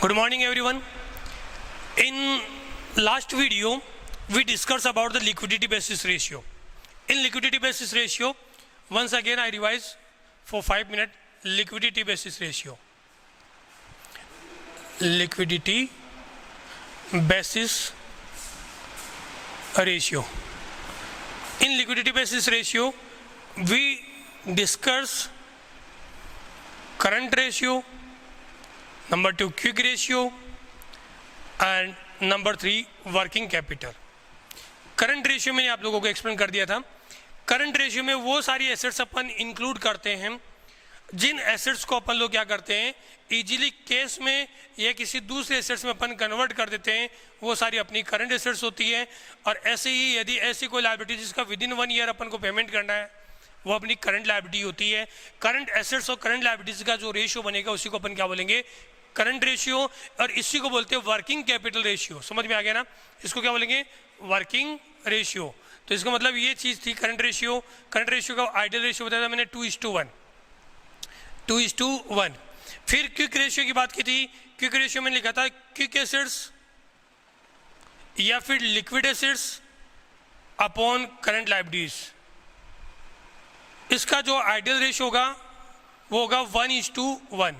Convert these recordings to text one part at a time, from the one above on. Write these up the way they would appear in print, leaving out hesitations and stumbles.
Good morning everyone. In last video we discussed about the liquidity basis ratio. In liquidity basis ratio, once again I revise for 5 minutes. Liquidity basis ratio. Liquidity basis ratio. In liquidity basis ratio we discuss current ratio, number 2 quick ratio, and number 3 working capital. Current ratio मैंने आप लोगों को explain कर दिया था. Current ratio में वो सारी एसेट्स अपन इंक्लूड करते हैं जिन एसेट्स को अपन लोग क्या करते हैं, इजीली कैश में या किसी दूसरे एसेट्स में अपन कन्वर्ट कर देते हैं. वो सारी अपनी करंट एसेट्स होती है. और ऐसे ही यदि ऐसी कोई लायबिलिटी जिसका विद इन 1 ईयर अपन को पेमेंट करना है, वो अपनी करंट लायबिलिटी होती है. करंट एसेट्स और करंट लायबिलिटीज का जो रेशियो बनेगा उसी को अपन क्या बोलेंगे, करंट रेशियो. और इसी को बोलते हैं वर्किंग कैपिटल रेशियो. समझ में आ गया ना? इसको क्या बोलेंगे, वर्किंग रेशियो. तो इसका मतलब ये चीज़ थी करंट रेशियो. करंट रेशियो का आइडियल रेशियो बताया था मैंने 2:1. 2:1. फिर क्विक रेशियो की बात की थी. क्विक रेशियो में लिखा था क्विक एसेट्स या फिर liquid assets upon current liabilities. इसका जो आइडियल रेशियो होगा वो होगा 1:1.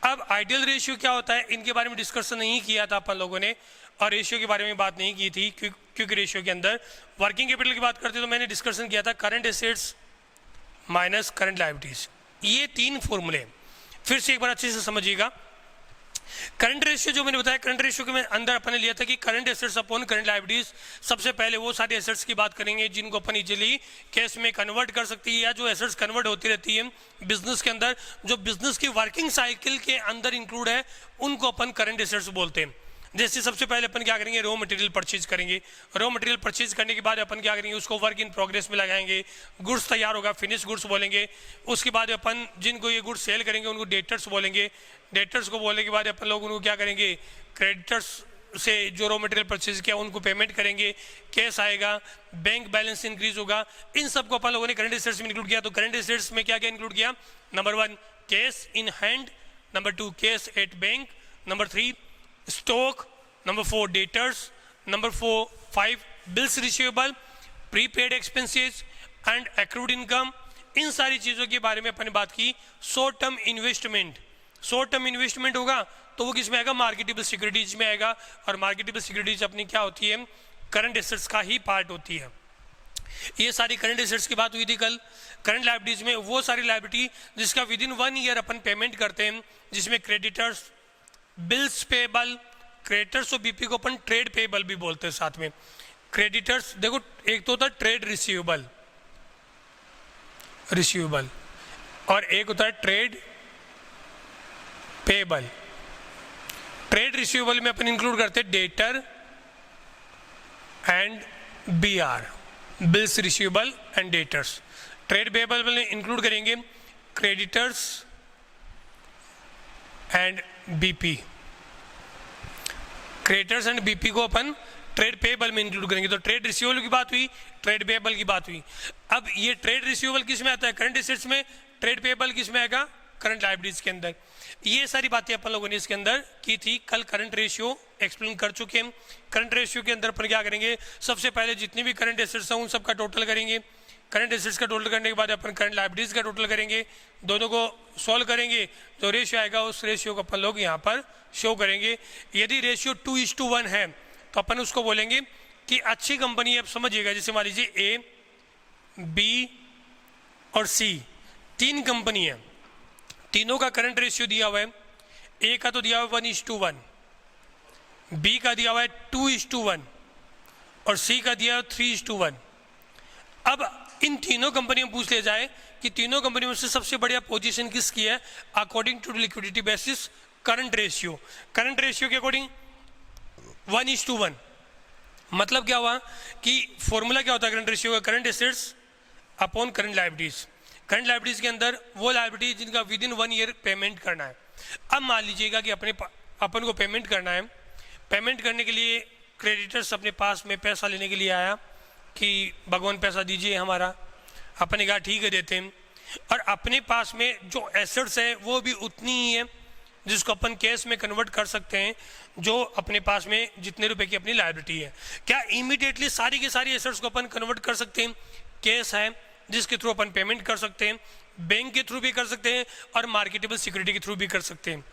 अब आइडियल रेशियो क्या होता है, इनके बारे में डिस्कशन नहीं किया था अपन लोगों ने, और रेशियो के बारे में बात नहीं की थी. क्विक रेशियो के अंदर वर्किंग कैपिटल की बात करते तो मैंने डिस्कशन किया था current assets minus current liabilities. ये 3 फॉर्मूले फिर से एक बार अच्छे से समझिएगा. करंट रेशियो जो मैंने बताया, करंट रेशियो के अंदर अपन ने लिया था कि current assets upon current liabilities. सबसे पहले वो सारी एसेट्स की बात करेंगे जिनको अपन इजीली कैश में कन्वर्ट कर सकती है, या जो एसेट्स कन्वर्ट होती रहती है बिजनेस के अंदर, जो बिजनेस की वर्किंग साइकिल के अंदर इंक्लूड है, उनको अपन करंट एसेट्स बोलते हैं. जैसे सबसे पहले अपन क्या करेंगे, रॉ मटेरियल परचेज करेंगे. रॉ मटेरियल परचेज करने के बाद अपन क्या करेंगे, उसको वर्क इन प्रोग्रेस में लगाएंगे. गुड्स तैयार होगा, फिनिश गुड्स बोलेंगे. उसके बाद अपन जिनको ये गुड्स सेल करेंगे उनको डेटर्स बोलेंगे. डेटर्स को बोलने के बाद अपन लोग उनको क्या करेंगे, क्रेडिटर्स से जो रॉ मटेरियल परचेज किया उनको पेमेंट करेंगे. कैश आएगा, बैंक बैलेंस इंक्रीज होगा. इन सबको अपन लोगों ने करंट एसेट्स में इंक्लूड किया. तो करंट एसेट्स में क्या क्या इंक्लूड किया, number 1 cash in hand, number 2 cash at bank, number 3 stock, number 4 debtors, number 5 bills receivable, prepaid expenses and accrued income. इन सारी चीज़ों के बारे में अपन ने बात की. Short term investment, short term investment होगा तो वो किस में आएगा, मार्केटेबल सिक्योरिटीज में आएगा. और मार्केटेबल सिक्योरिटीज अपनी क्या होती है, करंट एसेट्स का ही पार्ट होती है. ये सारी करंट एसेट्स की बात हुई थी कल. करंट लायबिलिटीज में वो सारी लायबिलिटी जिसका with in 1 year upon payment करते हैं, जिसमें क्रेडिटर्स, बिल्स पेबल, क्रेडिटर्स और बीपी को अपन ट्रेड पेबल भी बोलते हैं साथ में. क्रेडिटर्स देखो, एक तो होता है ट्रेड रिसीवेबल, और एक होता है ट्रेड पेबल. ट्रेड रिसीवेबल में अपन इंक्लूड करते हैं debtor and BR, bills receivable and debtors. Trade payable में इंक्लूड करेंगे creditors and BP. Creditors and BP को अपन ट्रेड पेबल में इंक्लूड करेंगे. तो ट्रेड रिसीवेबल की बात हुई, ट्रेड पेबल की बात हुई. अब ये ट्रेड रिसीवेबल किस में आता है, करंट एसेट्स में. ट्रेड पेबल किस में आएगा, करंट लायबिलिटीज के अंदर. ये सारी बातें अपन लोगों ने इसके अंदर की थी. कल करंट रेशियो एक्सप्लेन कर चुके हैं. करंट रेशियो के अंदर अपन क्या करेंगे, सबसे पहले जितनी भी करंट एसेट्स हैं उन सबका टोटल करेंगे. करंट एसेट्स का टोटल करने के बाद अपन करंट लायबिलिटीज का टोटल करेंगे. दोनों को सॉल्व करेंगे, जो रेशियो आएगा उस रेशियो को अपन लोग यहाँ पर शो करेंगे. यदि रेशियो 2:1 है तो अपन उसको बोलेंगे कि अच्छी कंपनी. अब समझिएगा, जैसे मान लीजिए ए, बी और सी 3 कंपनी है. तीनों का करंट रेशियो दिया हुआ है. ए का तो दिया हुआ है 1:1, बी का दिया हुआ है 2:1 और सी का दिया हुआ 3:1. अब इन तीनों कंपनियों में पूछ लिया जाए कि तीनों कंपनियों में से सबसे बढ़िया पोजीशन किसकी है according to liquidity basis current ratio. Current ratio के अकॉर्डिंग 1:1. मतलब क्या हुआ कि फॉर्मूला क्या होता है करंट रेशियो का, current assets upon current liabilities. Current liabilities के अंदर वो लायबिलिटी जिनका विद इन 1 ईयर पेमेंट करना है. अब मान लीजिएगा कि अपन को पेमेंट करना है. पेमेंट करने के लिए क्रेडिटर्स अपने पास में पैसा लेने के लिए आया कि भगवान पैसा दीजिए हमारा. अपन ने कहा ठीक है देते हैं. और अपने पास में जो एसेट्स है वो भी उतनी ही है. जिसको अपन कैश में कन्वर्ट कर सकते हैं, जो अपने पास में जितने रुपए की अपनी लायबिलिटी है। क्या इमीडिएटली सारी की सारी एसेट्स को अपन कन्वर्ट कर सकते हैं? कैश है जिसके थ्रू अपन पेमेंट कर सकते हैं, बैंक के थ्रू भी कर सकते हैं और मार्केटेबल सिक्योरिटी के थ्रू भी कर सकते हैं।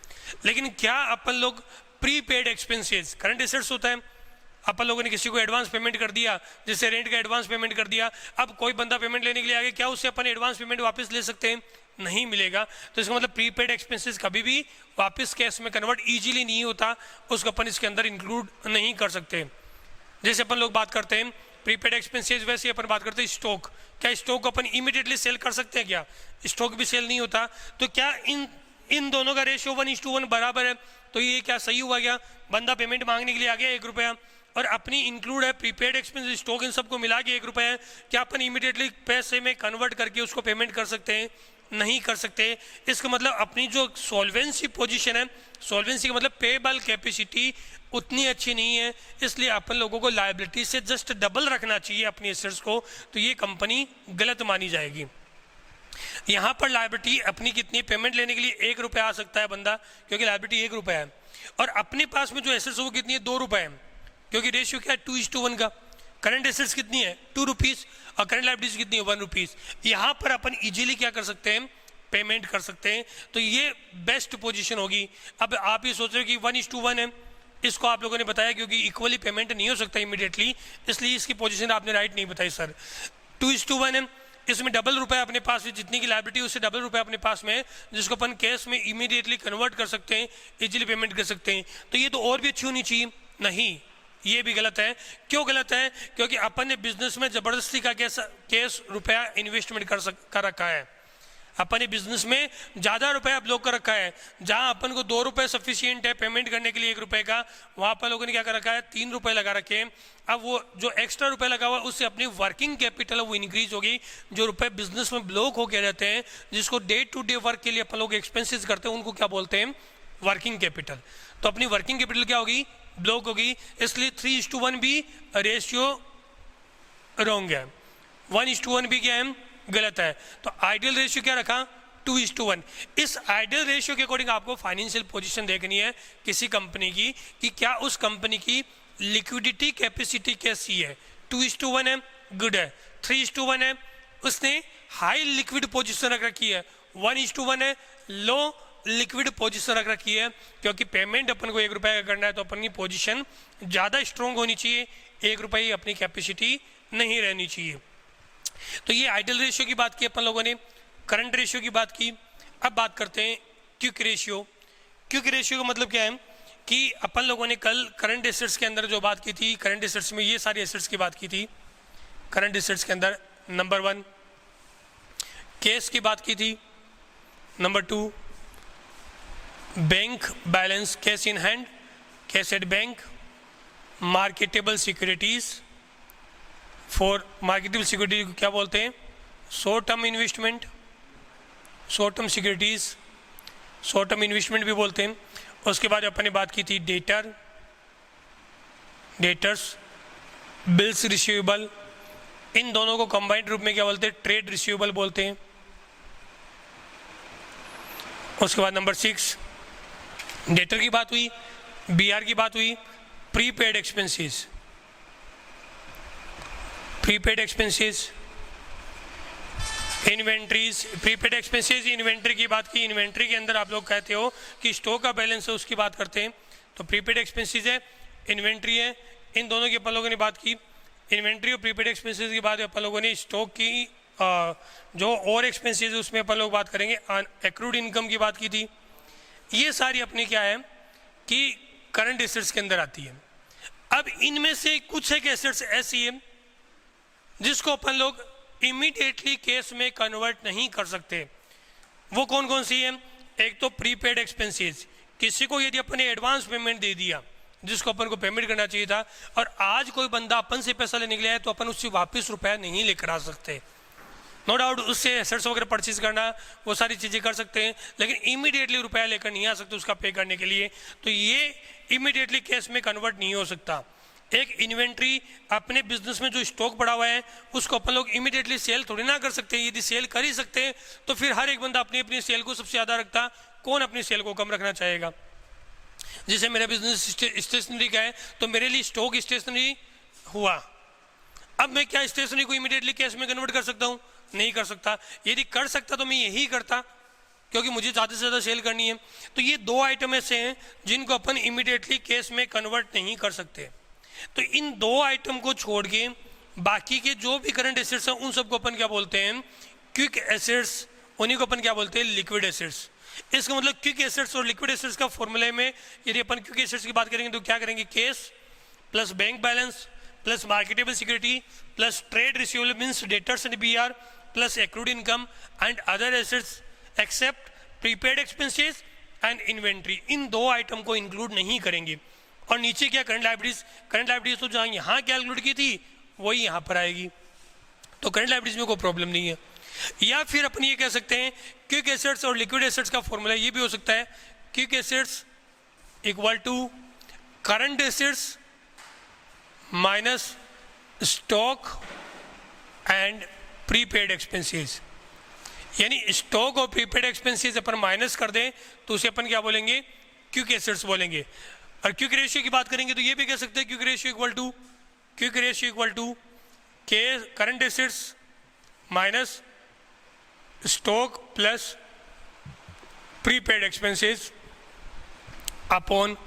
लेकिन क्या अपन लोग प्रीपेड एक्सपेंसेस, करंट एसेट्स होता है, अपन लोगों ने किसी को एडवांस पेमेंट कर दिया, जैसे रेंट का एडवांस पेमेंट कर दिया, अब कोई बंदा पेमेंट लेने के लिए आ गया, क्या उससे अपन एडवांस पेमेंट वापस ले सकते हैं? नहीं मिलेगा। तो इसका मतलब प्रीपेड एक्सपेंसेस कभी भी वापस कैश में कन्वर्ट इजीली नहीं होता, उसको अपन इसके अंदर इंक्लूड नहीं कर सकते। जैसे अपन लोग बात करते हैं प्रीपेड एक्सपेंसेस, वैसे ही अपन बात करते हैं स्टॉक। क्या स्टॉक अपन इमीडिएटली सेल कर सकते हैं? क्या स्टॉक भी सेल नहीं होता। तो क्या इन दोनों का रेशियो 1:1 बराबर है? तो ये क्या सही हुआ? क्या बंदा पेमेंट मांगने के लिए आ गया 1 रुपया और अपनी इंक्लूड है प्रीपेड एक्सपेंसेस, स्टॉक, इन सबको मिला के 1 रुपया है, क्या अपन इमीडिएटली पैसे में कन्वर्ट करके उसको पेमेंट कर सकते हैं? नहीं कर सकते। इसका मतलब अपनी जो सॉल्वेंसी पोजीशन है, सॉल्वेंसी का मतलब पेबल कैपेसिटी उतनी अच्छी नहीं है, इसलिए अपन लोगों को लायबिलिटी से जस्ट डबल रखना चाहिए अपनी एसेट्स को, तो ये कंपनी गलत मानी जाएगी। यहाँ पर लायबिलिटी अपनी कितनी, पेमेंट लेने के लिए 1 रुपया आ सकता है बंदा, क्योंकि लायबिलिटी 1 रुपया है, और अपने पास में जो एसेट्स है वो कितनी है? 2 रुपये है, क्योंकि रेशियो क्या है? 2:1 का। करंट एसेट्स कितनी है? 2 रुपीज़, और करंट लायबिलिटीज कितनी है? 1 रुपीज़। यहाँ पर अपन इजीली क्या कर सकते हैं? पेमेंट कर सकते हैं। तो ये बेस्ट पोजीशन होगी। अब आप ये सोच रहे हो कि 1:1 है, इसको आप लोगों ने बताया क्योंकि इक्वली पेमेंट नहीं हो सकता इमीडिएटली, इसलिए इसकी पोजीशन आपने राइट नहीं बताई सर। 2:1 है, इसमें डबल रुपया अपने पास है, जितनी की लायबिलिटी उससे डबल रुपया अपने पास में है, जिसको अपन कैश में इमीडिएटली कन्वर्ट कर सकते हैं, इजीली पेमेंट कर सकते हैं। तो ये तो और भी अच्छी होनी चाहिए। नहीं, ये भी गलत है। क्यों गलत है? क्योंकि अपन ने बिजनेस में जबरदस्ती का कैश रुपया इन्वेस्टमेंट कर रखा है। अपन ने बिजनेस में ज़्यादा रुपया ब्लॉक कर रखा है। जहां अपन को 2 रुपये सफिशियंट है पेमेंट करने के लिए 1 रुपये का, वहां पर लोगों ने क्या कर रखा है? 3 रुपये लगा रखे हैं। अब वो जो एक्स्ट्रा रुपये लगा हुआ उससे अपनी वर्किंग कैपिटल वो इंक्रीज होगी। जो रुपये बिजनेस में ब्लॉक होकर रहते हैं, जिसको डे टू डे वर्क के लिए अपन लोग एक्सपेंसेस करते हैं, उनको क्या बोलते हैं? Working capital. तो अपनी वर्किंग कैपिटल क्या होगी? ब्लॉक होगी। इसलिए 3:1 भी रेशियो रॉन्ग है, 1:1 भी क्या है? गलत है। तो आइडियल रेशियो क्या रखा? 2:1। इस आइडियल रेशियो के अकॉर्डिंग आपको फाइनेंशियल पोजीशन देखनी है किसी कंपनी की, कि क्या उस कंपनी की लिक्विडिटी कैपेसिटी कैसी है। 2:1 है, गुड है। 3:1 है, उसने हाई लिक्विड पोजीशन रख रखी है। 1:1 है, लो लिक्विड पोजीशन रख रखी है, क्योंकि पेमेंट अपन को 1 रुपये का करना है, तो अपन की पोजीशन ज़्यादा स्ट्रॉन्ग होनी चाहिए, 1 रुपये ही अपनी कैपेसिटी नहीं रहनी चाहिए। तो ये आइडियल रेशियो की बात की अपन लोगों ने, करंट रेशियो की बात की। अब बात करते हैं क्विक रेशियो। क्विक रेशियो का मतलब क्या है कि अपन लोगों ने कल करंट एसेट्स के अंदर जो बात की थी, करंट एसेट्स में ये सारी एसेट्स की बात की थी। करंट एसेट्स के अंदर नंबर 1 कैश की बात की थी, number 2 bank balance, cash in hand, cash at bank, marketable securities. For marketable security को क्या बोलते हैं? Short term investment, short term securities, short term investment भी बोलते हैं। उसके बाद अपन ने बात की थी डेटर्स, बिल्स रिसीवेबल, इन दोनों को कंबाइंड रूप में क्या बोलते हैं? ट्रेड रिसीवेबल बोलते हैं। उसके बाद नंबर 6 डेटर की बात हुई, बीआर की बात हुई, prepaid expenses, prepaid expenses, inventories. Prepaid expenses inventory की बात की। इन्वेंट्री के अंदर आप लोग कहते हो कि स्टॉक का बैलेंस है, उसकी बात करते हैं, तो प्रीपेड एक्सपेंसेस है, इन्वेंट्री है, इन दोनों की अपन लोगों ने बात की। इन्वेंट्री और प्रीपेड एक्सपेंसेस के बाद अपन लोगों ने स्टॉक की जो और एक्सपेंसेस है उसमें अपन लोग बात करेंगे, एक्रूड इनकम की बात की थी। ये सारी अपनी क्या है कि करंट एसेट्स के अंदर आती है। अब इनमें से कुछ एक एसेट्स ऐसी है जिसको अपन लोग इमीडिएटली कैश में कन्वर्ट नहीं कर सकते। वो कौन कौन सी है? एक तो प्रीपेड एक्सपेंसेस, किसी को यदि अपन ने एडवांस पेमेंट दे दिया जिसको अपन को पेमेंट करना चाहिए था, और आज कोई बंदा अपन से पैसा लेने के लिए आया, तो अपन उससे वापस रुपया नहीं लेकर आ सकते। नो डाउट उससे एसेट्स वगैरह परचेज करना, वो सारी चीज़ें कर सकते हैं, लेकिन इमीडिएटली रुपया लेकर नहीं आ सकते उसका पे करने के लिए। तो ये इमीडिएटली कैश में कन्वर्ट नहीं हो सकता। एक इन्वेंट्री, अपने बिजनेस में जो स्टॉक पड़ा हुआ है उसको अपन लोग इमीडिएटली सेल थोड़ी ना कर सकते हैं। यदि सेल कर ही सकते हैं तो फिर हर एक बंदा अपनी अपनी सेल को सबसे ज़्यादा रखता, कौन अपनी सेल को कम रखना चाहेगा? जैसे मेरा बिजनेस स्टेशनरी का है तो मेरे लिए स्टॉक स्टेशनरी हुआ। अब मैं क्या स्टेशनरी को इमीडिएटली कैश में कन्वर्ट कर सकता हूँ? नहीं कर सकता। यदि कर सकता तो मैं यही करता, क्योंकि मुझे ज़्यादा से ज़्यादा सेल करनी है। तो ये दो आइटम ऐसे हैं जिनको अपन इमीडिएटली कैश में कन्वर्ट नहीं कर सकते। तो इन दो आइटम को छोड़ के बाकी के जो भी करंट एसेट्स हैं उन सबको अपन क्या बोलते हैं? Quick assets. उन्हीं को अपन क्या बोलते हैं? Liquid assets. इसका मतलब क्विक एसेट्स और लिक्विड एसेट्स का फॉर्मूले में यदि अपन क्विक एसेट्स की बात करेंगे तो क्या करेंगे? Cash plus bank balance plus marketable security plus trade receivable means debtors and BR plus accrued income and other assets except prepaid expenses and inventory. इन दो आइटम को इंक्लूड नहीं करेंगे। और नीचे क्या? Current liabilities. करंट लायबिलिटीज तो जहाँ यहाँ कैलकुलेट की थी वही यहाँ पर आएगी, तो करंट लायबिलिटीज में कोई प्रॉब्लम नहीं है। या फिर अपन ये कह सकते हैं क्विक एसेट्स और लिक्विड एसेट्स का फॉर्मूला ये भी हो सकता है, quick assets equal to current assets minus stock and prepaid expenses. यानी स्टॉक और प्रीपेड एक्सपेंसेस अपन माइनस कर दें तो उसे अपन क्या बोलेंगे? क्विक एसेट्स बोलेंगे। और क्विक रेशियो की बात करेंगे तो ये भी कह सकते हैं क्विक रेशियो इक्वल टू के current assets minus stock plus prepaid expenses upon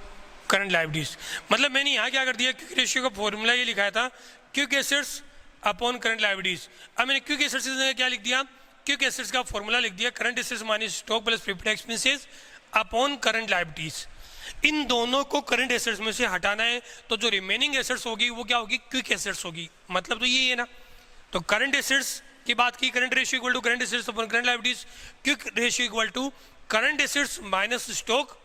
current liabilities. मतलब मैंने यहाँ क्या कर दिया? क्विक रेशियो का फॉर्मूला ये लिखाया था quick assets upon current liabilities. अब मैंने क्विक एसेट्स की जगह क्या लिख दिया? क्विक एसेट्स का फॉर्मूला लिख दिया current assets minus stock plus prepaid expenses upon current liabilities. इन दोनों को करंट एसेट्स में से हटाना है तो जो रिमेनिंग एसेट्स होगी वो क्या होगी? क्विक एसेट्स होगी। मतलब तो यही है ना। तो करंट एसेट्स की बात की, current ratio equal to current assets upon current liabilities. Quick ratio equal to current assets minus stock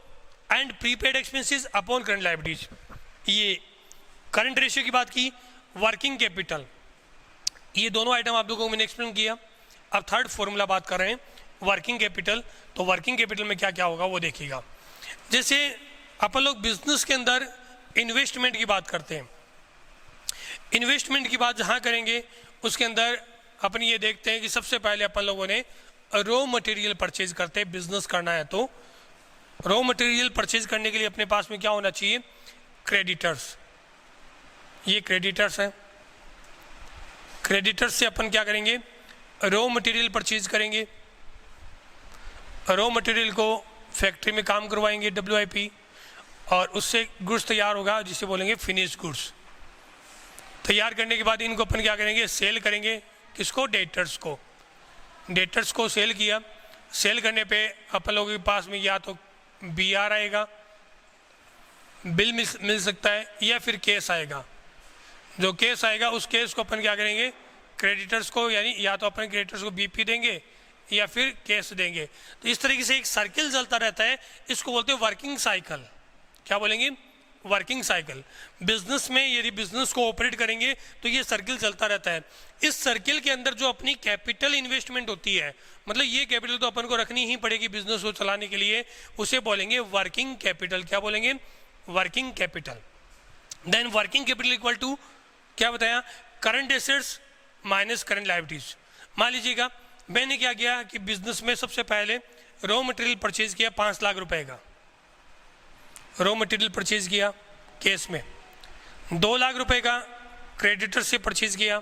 and prepaid expenses upon current liabilities. ये करंट रेशियो की बात की। वर्किंग कैपिटल, ये दोनों आइटम आप लोगों को मैंने एक्सप्लेन किया। अब थर्ड फॉर्मूला बात कर रहे हैं वर्किंग कैपिटल। तो वर्किंग कैपिटल में क्या क्या होगा वो देखिएगा। जैसे अपन लोग बिजनेस के अंदर इन्वेस्टमेंट की बात करते हैं, इन्वेस्टमेंट की बात जहाँ करेंगे उसके अंदर अपन ये देखते हैं कि सबसे पहले अपन लोगों ने रॉ मटेरियल परचेज करते हैं। बिजनेस करना है तो रॉ मटेरियल परचेज करने के लिए अपने पास में क्या होना चाहिए? क्रेडिटर्स। ये क्रेडिटर्स हैं। क्रेडिटर्स से अपन क्या करेंगे? रॉ मटेरियल परचेज करेंगे। रॉ मटेरियल को फैक्ट्री में काम करवाएंगे WIP, और उससे गुड्स तैयार होगा जिसे बोलेंगे फिनिश गुड्स। तैयार करने के बाद इनको अपन क्या करेंगे? सेल करेंगे। किसको? डेटर्स को। डेटर्स को सेल किया। सेल करने पे अपन लोगों के पास में या तो BR आएगा, बिल मिल सकता है, या फिर केस आएगा। जो केस आएगा उस केस को अपन क्या करेंगे? क्रेडिटर्स को, यानी या तो अपन क्रेडिटर्स को BP देंगे या फिर केस देंगे। तो इस तरीके से एक सर्किल चलता रहता है। इसको बोलते हैं वर्किंग साइकिल। क्या बोलेंगे? Working cycle. बिजनेस में यदि बिजनेस को ऑपरेट करेंगे तो ये सर्किल चलता रहता है। इस सर्किल के अंदर जो अपनी कैपिटल इन्वेस्टमेंट होती है, मतलब ये कैपिटल तो अपन को रखनी ही पड़ेगी बिजनेस को चलाने के लिए, उसे बोलेंगे वर्किंग कैपिटल। क्या बोलेंगे? Working capital. Then working capital equal to क्या बताया? Current assets minus current liabilities. मान लीजिएगा मैंने क्या किया कि बिजनेस में सबसे पहले रॉ मटेरियल परचेज किया 5 लाख रुपए का। रॉ मटेरियल परचेज किया केस में। 2 लाख रुपए का क्रेडिटर से परचेज किया,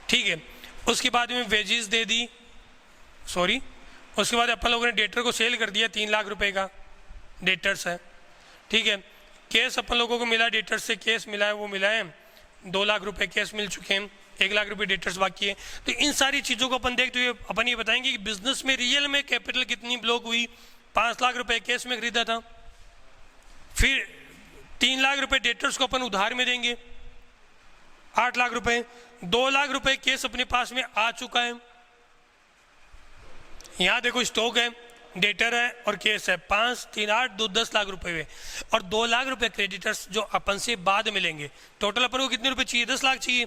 ठीक है। उसके बाद में वेजेस दे दी, उसके बाद अपन लोगों ने डेटर को सेल कर दिया 3 लाख रुपए का, डेटर्स है, ठीक है। केस अपन लोगों को मिला, डेटर से केस मिला है, वो मिला है 2 लाख रुपए केस मिल चुके हैं, 1 लाख रुपए डेटर्स बाकी है। तो इन सारी चीज़ों को अपन देखते हुए अपन ये बताएंगे कि बिजनेस में रियल में कैपिटल कितनी ब्लॉक हुई। 5 लाख रुपए केस में खरीदा था, फिर 3 लाख रुपए डेटर्स को अपन उधार में देंगे, 8 लाख रुपए, 2 लाख रुपए केस अपने पास में आ चुका है। यहाँ देखो स्टॉक है, डेटर है और केस है, 5, 3, 8, 2, 10 लाख रुपए हुए, और 2 लाख रुपए क्रेडिटर्स जो अपन से बाद मिलेंगे। टोटल अपन को कितने रुपए चाहिए? 10 लाख चाहिए।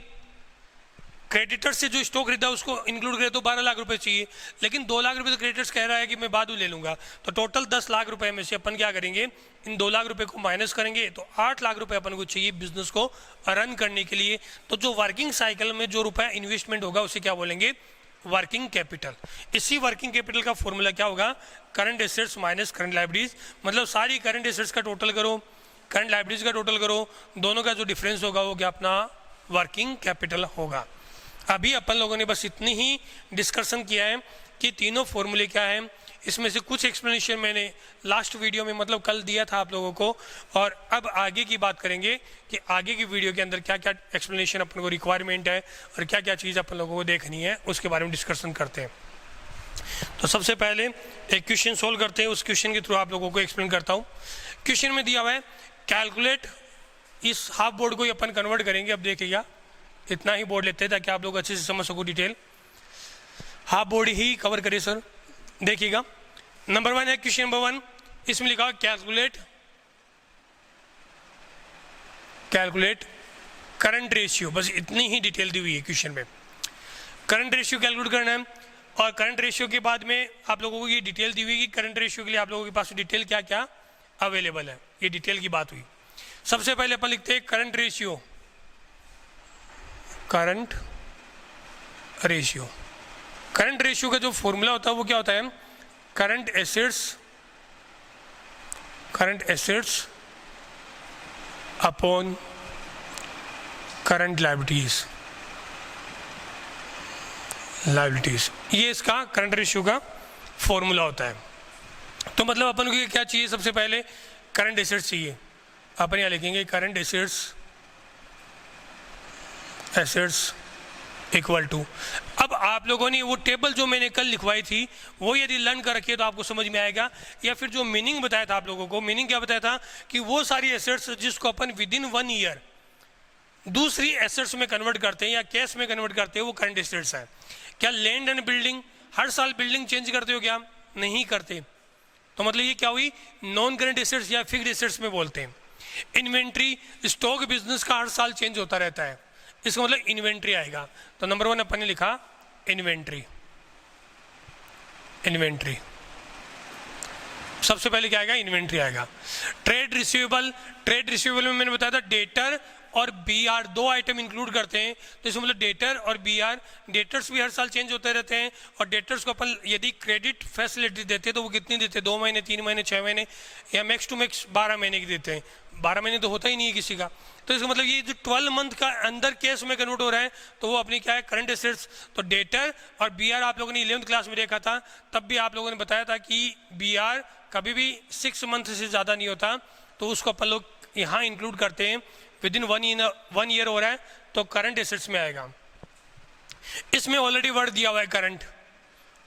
क्रेडिटर्स से जो स्टॉक खरीदा उसको इंक्लूड करें तो 12 लाख रुपए चाहिए, लेकिन 2 लाख रुपए तो क्रेडिटर्स कह रहा है कि मैं बाद में ले लूंगा। तो टोटल 10 लाख रुपए में से अपन क्या करेंगे? इन 2 लाख रुपए को माइनस करेंगे, तो 8 लाख रुपए अपन को चाहिए बिजनेस को रन करने के लिए। तो जो वर्किंग साइकिल में जो रुपया इन्वेस्टमेंट होगा उसे क्या बोलेंगे? Working capital. इसी वर्किंग कैपिटल का फॉर्मूला क्या होगा, current assets minus current liabilities, मतलब सारी करंट एसेट्स का टोटल करो, करंट लायबिलिटीज का टोटल करो, दोनों का जो डिफरेंस होगा वो क्या अपना वर्किंग कैपिटल होगा। अभी अपन लोगों ने बस इतनी ही डिस्कशन किया है कि तीनों फॉर्मूले क्या हैं। इसमें से कुछ एक्सप्लेनेशन मैंने लास्ट वीडियो में मतलब कल दिया था आप लोगों को, और अब आगे की बात करेंगे कि आगे की वीडियो के अंदर क्या क्या एक्सप्लेनेशन अपन को रिक्वायरमेंट है और क्या क्या चीज़ अपन लोगों को देखनी है, उसके बारे में डिस्कशन करते हैं। तो सबसे पहले एक क्वेश्चन सोल्व करते हैं, उस क्वेश्चन के थ्रू आप लोगों को एक्सप्लेन करता हूँ। क्वेश्चन में दिया हुआ है कैलकुलेट, इस हाफ बोर्ड को ही अपन कन्वर्ट करेंगे। अब देखिएगा, इतना ही बोर्ड लेते हैं ताकि आप लोग अच्छे से समझ सको डिटेल, हाफ बोर्ड ही कवर करिए सर। देखिएगा, नंबर 1 है क्वेश्चन नंबर 1, इसमें लिखा कैलकुलेट करंट रेशियो, बस इतनी ही डिटेल दी हुई है क्वेश्चन में। करंट रेशियो कैलकुलेट करना है, और करंट रेशियो के बाद में आप लोगों को ये डिटेल दी हुई कि करंट रेशियो के लिए आप लोगों के पास डिटेल क्या क्या अवेलेबल है, ये डिटेल की बात हुई। सबसे पहले अपन लिखते हैं करंट रेशियो, करंट रेशियो का जो फॉर्मूला होता है वो क्या होता है, current assets upon current liabilities, ये इसका करंट रेशियो का फॉर्मूला होता है। तो मतलब अपन को क्या चाहिए, सबसे पहले करंट एसेट्स चाहिए। अपन यहाँ लिखेंगे करंट एसेट्स इक्वल टू, अब आप लोगों ने वो टेबल जो मैंने कल लिखवाई थी वो यदि लर्न कर रखिए तो आपको समझ में आएगा, या फिर जो मीनिंग बताया था आप लोगों को, मीनिंग क्या बताया था कि वो सारी एसेट्स जिसको अपन विद इन 1 ईयर दूसरी एसेट्स में कन्वर्ट करते हैं या कैश में कन्वर्ट करते हैं, वो करंट एसेट्स है। क्या लैंड एंड बिल्डिंग, हर साल बिल्डिंग चेंज करते हो क्या, नहीं करते, तो मतलब ये क्या हुई, नॉन करंट एसेट्स या फिक्स्ड एसेट्स में बोलते हैं। इन्वेंट्री, स्टॉक बिजनेस का हर साल चेंज होता रहता है, इसका मतलब इन्वेंट्री आएगा। तो नंबर 1 अपन ने लिखा इन्वेंट्री, सबसे पहले क्या आएगा, इन्वेंट्री आएगा। ट्रेड रिसीवेबल में मैंने बताया था डेटर और बीआर दो आइटम इंक्लूड करते हैं, तो इसमें मतलब डेटर और बीआर, डेटर्स भी हर साल चेंज होते रहते हैं, और डेटर्स को अपन यदि क्रेडिट फैसिलिटी देते हैं तो वो कितनी देते हैं, 2 महीने, 3 महीने, 6 महीने, या मैक्स टू मैक्स 12 महीने की देते हैं। 12 महीने तो होता ही नहीं है किसी का, तो इसका मतलब ये जो 12 मंथ का अंदर कैश में कन्वर्ट हो रहा है तो वो अपनी क्या है, करंट एसेट्स। तो डेटर और बीआर आप लोगों ने 11th क्लास में देखा था, तब भी आप लोगों ने बताया था कि बीआर कभी भी 6 मंथ से ज़्यादा नहीं होता, तो उसको अपन लोग यहाँ इंक्लूड करते हैं, विद इन 1 ईयर हो रहा है तो करंट एसेट्स में आएगा। इसमें ऑलरेडी वर्ड दिया हुआ है करंट,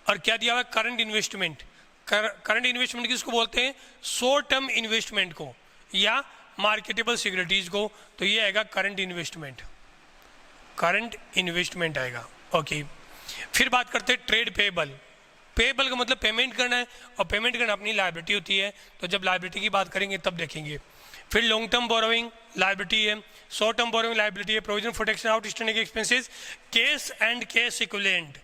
और क्या दिया हुआ है, करंट इन्वेस्टमेंट। करंट इन्वेस्टमेंट किसको बोलते हैं, शॉर्ट टर्म इन्वेस्टमेंट को या मार्केटेबल सिक्योरिटीज को, तो ये आएगा करंट इन्वेस्टमेंट आएगा। ओके, फिर बात करते हैं ट्रेड पेएबल का मतलब पेमेंट करना है, और पेमेंट करना अपनी लायबिलिटी होती है, तो जब लायबिलिटी की बात करेंगे तब देखेंगे। फिर लॉन्ग टर्म बोरोइंग लायबिलिटी है, शॉर्ट टर्म बोरोइंग लायबिलिटी है, provision protection outstanding expenses, cash and cash equivalent.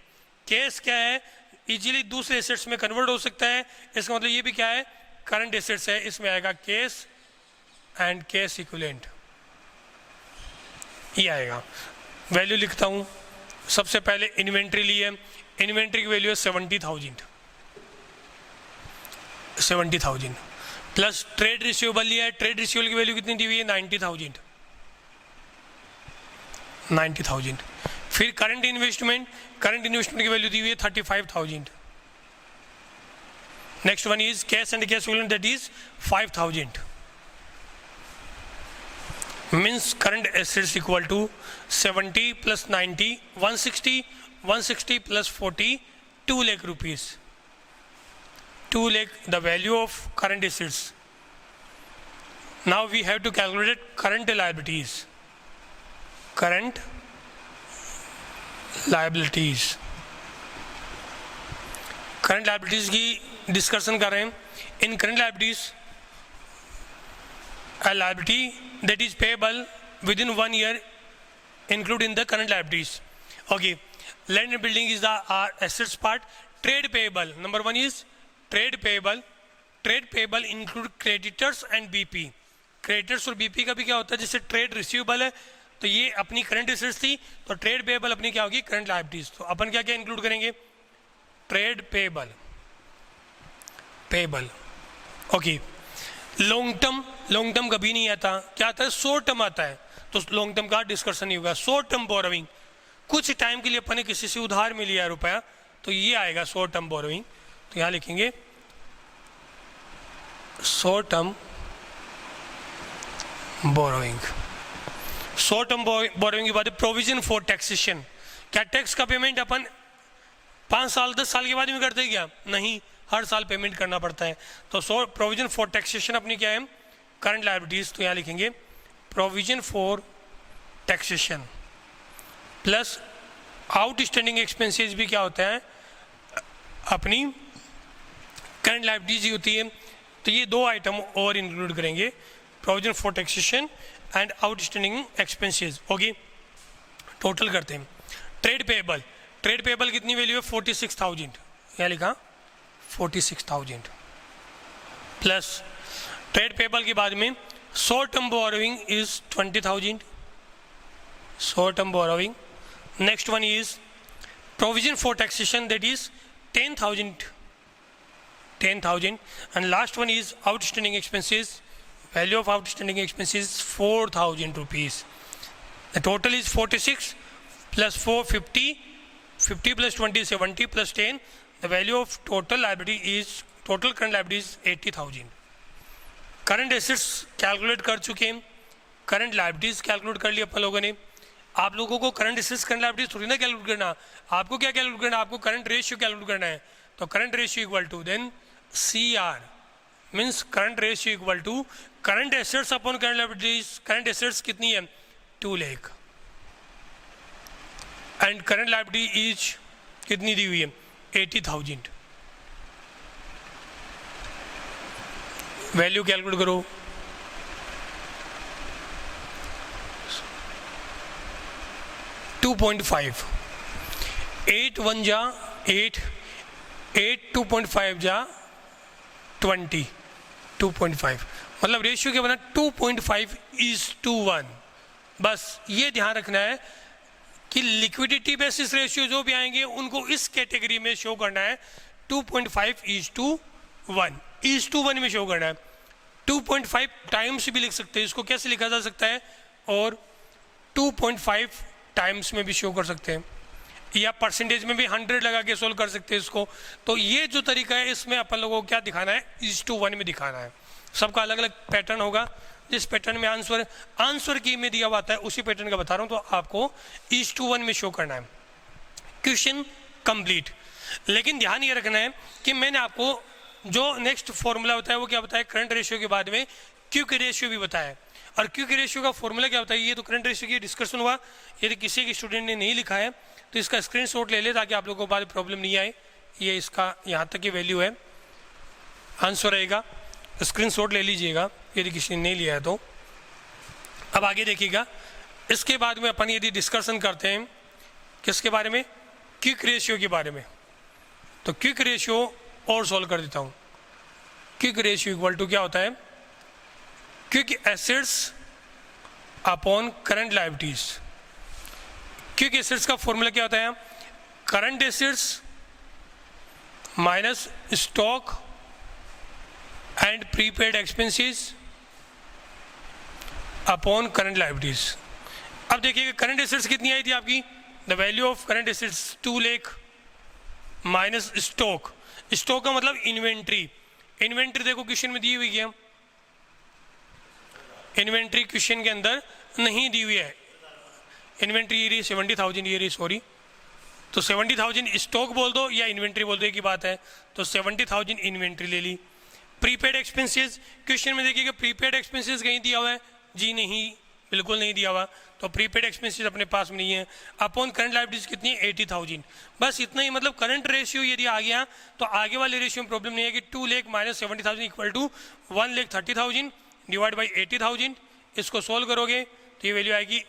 Cash क्या है, इजीली दूसरे एसेट्स में कन्वर्ट हो सकता है, इसका मतलब ये भी क्या है, करंट एसेट्स है, इसमें आएगा कैश एंड कैश इक्विवेलेंट, ये आएगा। वैल्यू लिखता हूँ, सबसे पहले इन्वेंट्री ली है, इन्वेंट्री की वैल्यू है 70,000 प्लस ट्रेड रिसीवेबल लिया है, ट्रेड रिसीवेबल की वैल्यू कितनी दी हुई है, 90,000। फिर करंट इन्वेस्टमेंट की वैल्यू दी हुई है 35,000। Next one is cash and cash equivalent, that is 5,000। Means current assets equal to 70 plus 90 160 plus 40 2 lakh rupees, 2 lakh the value of current assets. Now we have to calculate current liabilities. Current liabilities की discussion कर रहे हैं। इन current liabilities, a liability that is payable within 1 year include in the current liabilities. Okay, land and building is the assets part. Trade payable, number 1 is trade payable include creditors and BP. Creditors और BP का भी क्या होता है, जैसे trade receivable है तो तो ये अपनी करंट एसेट्स थी, तो ट्रेड पेएबल अपनी क्या होगी, करंट लायबिलिटीज। तो अपन क्या क्या इंक्लूड करेंगे, trade payable, payable, okay. Long term कभी नहीं आता, क्या आता है, शॉर्ट टर्म आता है, तो लॉन्ग टर्म का डिस्कशन नहीं होगा। शॉर्ट टर्म बोरोइंग, कुछ टाइम के लिए अपन ने किसी से उधार में लिया रुपया, तो ये आएगा शॉर्ट टर्म बोरोइंग। तो यहाँ लिखेंगे short term borrowing. Short term borrowing के बाद प्रोविजन फॉर टैक्सेशन, क्या टैक्स का पेमेंट अपन 5 साल 10 साल के बाद में करते हैं क्या, नहीं, हर साल पेमेंट करना पड़ता है। तो प्रोविजन फॉर टैक्सेशन अपनी क्या है, करंट लायबिलिटीज। तो यहाँ लिखेंगे provision for taxation plus outstanding expenses भी क्या होता है, अपनी करंट लायबिलिटीज ही होती है। तो ये 2 आइटम और इंक्लूड करेंगे, provision for taxation and outstanding expenses. Okay, total करते हैं। ट्रेड पेएबल, ट्रेड पेएबल कितनी वैल्यू है, 46,000, यहाँ लिखा 46,000 प्लस ट्रेड पेएबल के बाद में short term borrowing is 20,000, short term borrowing. Next one is provision for taxation, that is 10,000, and last one is outstanding expenses, value of outstanding expenses 4,000 rupees. The total is 46 plus 450, 50 plus 20 is 70 plus 10, the value of total liability is, total current liability is 80,000. Current assets calculate कर चुके हैं, current liabilities calculate कर ली अपन लोगों ने। आप लोगों को current assets current liabilities थोड़ी ना कैलकुलेट करना, आपको क्या कैलकुलेट करना, आपको करंट रेशियो कैलकुलेट करना है। तो current ratio equal to then CR means current ratio equal to current assets upon current liabilities. Current assets कितनी है, 2 lakh, and current liability is कितनी दी हुई है, 80,000। वैल्यू कैलकुलेट करो, 2.5, 8 1 जा 8, 8 2.5 जा 20, 2.5 मतलब रेशियो क्या बना, 2.5:1। बस ये ध्यान रखना है कि लिक्विडिटी बेसिस रेशियो जो भी आएंगे उनको इस कैटेगरी में शो करना है, 2.5:1 में शो करना है। 2.5 टाइम्स भी लिख सकते हैं, इसको कैसे लिखा जा सकता है, और 2.5 टाइम्स में भी शो कर सकते हैं, या परसेंटेज में भी 100 लगा के सोल्व कर सकते हैं इसको। तो ये जो तरीका है इसमें अपन लोगों को क्या दिखाना है, 1:1 में दिखाना है। सबका अलग अलग पैटर्न होगा, जिस पैटर्न में आंसर की में दिया हुआ आता है उसी पैटर्न का बता रहा हूँ, तो आपको 1:1 में शो करना है। Question complete. लेकिन ध्यान ये रखना है कि मैंने आपको जो नेक्स्ट फॉर्मूला बताया वो क्या बताया, करंट रेशियो के बाद में क्यू की रेशियो भी बताया। और क्यू की रेशियो का फॉर्मूला क्या होता है, ये तो करंट रेशियो की डिस्कशन हुआ। यदि किसी के स्टूडेंट ने नहीं लिखा है तो इसका स्क्रीनशॉट ले ले, ताकि आप लोगों को बाद प्रॉब्लम नहीं आए। ये इसका यहाँ तक की वैल्यू है, आंसर रहेगा, स्क्रीनशॉट ले लीजिएगा यदि किसी ने नहीं लिया है तो। अब आगे देखिएगा, इसके बाद में अपन यदि डिस्कशन करते हैं किसके बारे में, क्विक रेशियो के बारे में। तो क्विक रेशियो और सॉल्व कर देता हूँ। क्विक रेशियो इक्वल टू क्या होता है, quick assets upon current liabilities. Quick assets का फॉर्मूला क्या होता है, current assets minus stock and prepaid expenses upon current liabilities. अब देखिएगा करंट एसेट्स कितनी आई थी आपकी, the value of current assets 2 lakh minus stock. Stock का मतलब इन्वेंट्री। इन्वेंट्री देखो क्वेश्चन में दी हुई है, इन्वेंट्री क्वेश्चन के अंदर नहीं दी हुई है। इन्वेंट्री ये रही 70,000, ये रही सॉरी, तो 70,000 स्टॉक बोल दो या इन्वेंट्री बोल दो, एक ही बात है। तो 70,000 इन्वेंट्री ले ली। प्रीपेड एक्सपेंसेस क्वेश्चन में देखिएगा, प्रीपेड एक्सपेंसेस कहीं दिया हुआ है, जी नहीं, बिल्कुल नहीं दिया हुआ, तो प्रीपेड एक्सपेंसेस अपने पास में नहीं है। अपॉन करंट लायबिलिटीज कितनी है, 80,000। बस इतना ही, मतलब करंट रेशियो यदि आ गया तो आगे वाले रेशियो में प्रॉब्लम नहीं है कि 2 lakh minus 70,000 equal to 1,30,000 divide by 80,000। इसको सोल्व करोगे तो ये वैल्यू आएगी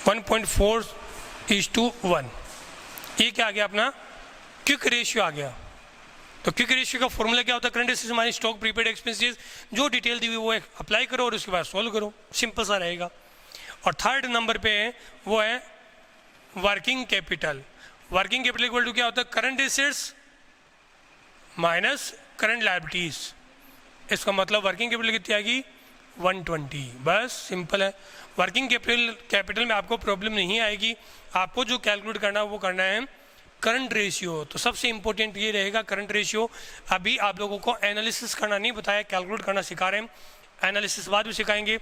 1.4:1। ये क्या आ गया अपना, क्विक रेशियो आ गया। तो क्विक रेशियो का फॉर्मूला क्या होता है, current assets minus stock prepaid expenses, जो डिटेल दी हुई वो अप्लाई करो और उसके बाद सॉल्व करो, सिंपल सा रहेगा। और थर्ड नंबर पे है वो है working capital. Working capital equal to क्या होता है, current assets minus current liabilities. इसका मतलब वर्किंग कैपिटल कितनी आएगी, 120, बस सिंपल है। वर्किंग कैपिटल में आपको प्रॉब्लम नहीं आएगी, आपको जो कैलकुलेट करना है वो करना है करंट रेशियो। तो सबसे इंपॉर्टेंट ये रहेगा करंट रेशियो। अभी आप लोगों को एनालिसिस करना नहीं बताया, कैलकुलेट करना सिखा रहे हैं, एनालिसिस बाद भी सिखाएंगे।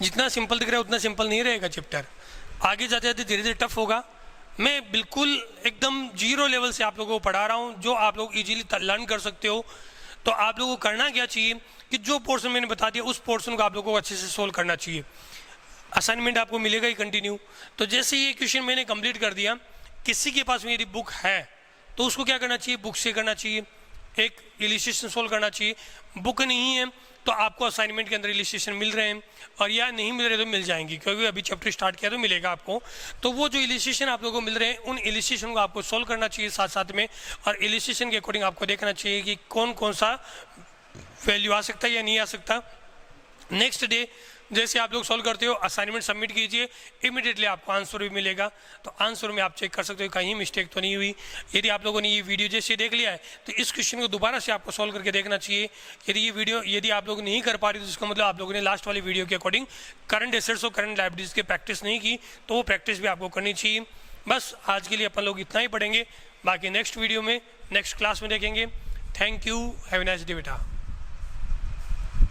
जितना सिंपल दिख रहा है उतना सिंपल नहीं रहेगा चैप्टर, आगे जाते जाते धीरे धीरे टफ होगा। मैं बिल्कुल एकदम जीरो लेवल से आप लोगों को पढ़ा रहा हूँ, जो आप लोग इजीली लर्न कर सकते हो। तो आप लोगों को करना क्या चाहिए कि जो पोर्शन मैंने बता दिया उस पोर्शन को आप लोगों को अच्छे से सोल्व करना चाहिए। असाइनमेंट आपको मिलेगा ही कंटिन्यू। तो जैसे ये क्वेश्चन मैंने कंप्लीट कर दिया, किसी के पास मेरी बुक है तो उसको क्या करना चाहिए, बुक से करना चाहिए, एक इलिस्ट्रेशन सोल्व करना चाहिए। बुक नहीं है तो आपको असाइनमेंट के अंदर इलिस्ट्रेशन मिल रहे हैं, और या नहीं मिल रहे तो मिल जाएंगी, क्योंकि अभी चैप्टर स्टार्ट किया तो मिलेगा आपको। तो वो जो इलिस्ट्रेशन आप लोगों को मिल रहे हैं उन इलिस्ट्रेशन को आपको सोल्व करना चाहिए साथ साथ में, और इलिस्ट्रेशन के अकॉर्डिंग आपको देखना चाहिए कि कौन कौन सा वैल्यू आ सकता है या नहीं आ सकता। नेक्स्ट डे जैसे आप लोग सॉल्व करते हो, असाइनमेंट सबमिट कीजिए, इमीडिएटली आपको आंसर भी मिलेगा। तो आंसर में आप चेक कर सकते हो कहीं मिस्टेक तो नहीं हुई। यदि आप लोगों ने ये वीडियो जैसे देख लिया है तो इस क्वेश्चन को दोबारा से आपको सॉल्व करके देखना चाहिए। यदि आप लोग नहीं कर पा रहे तो इसका मतलब आप लोगों ने लास्ट वाली वीडियो के अकॉर्डिंग करंट एसेट्स और करंट लायबिलिटीज की प्रैक्टिस नहीं की, तो वो प्रैक्टिस भी आपको करनी चाहिए। बस आज के लिए अपन लोग इतना ही पढ़ेंगे, बाकी नेक्स्ट वीडियो में नेक्स्ट क्लास में देखेंगे। Thank you, have a nice day बेटा।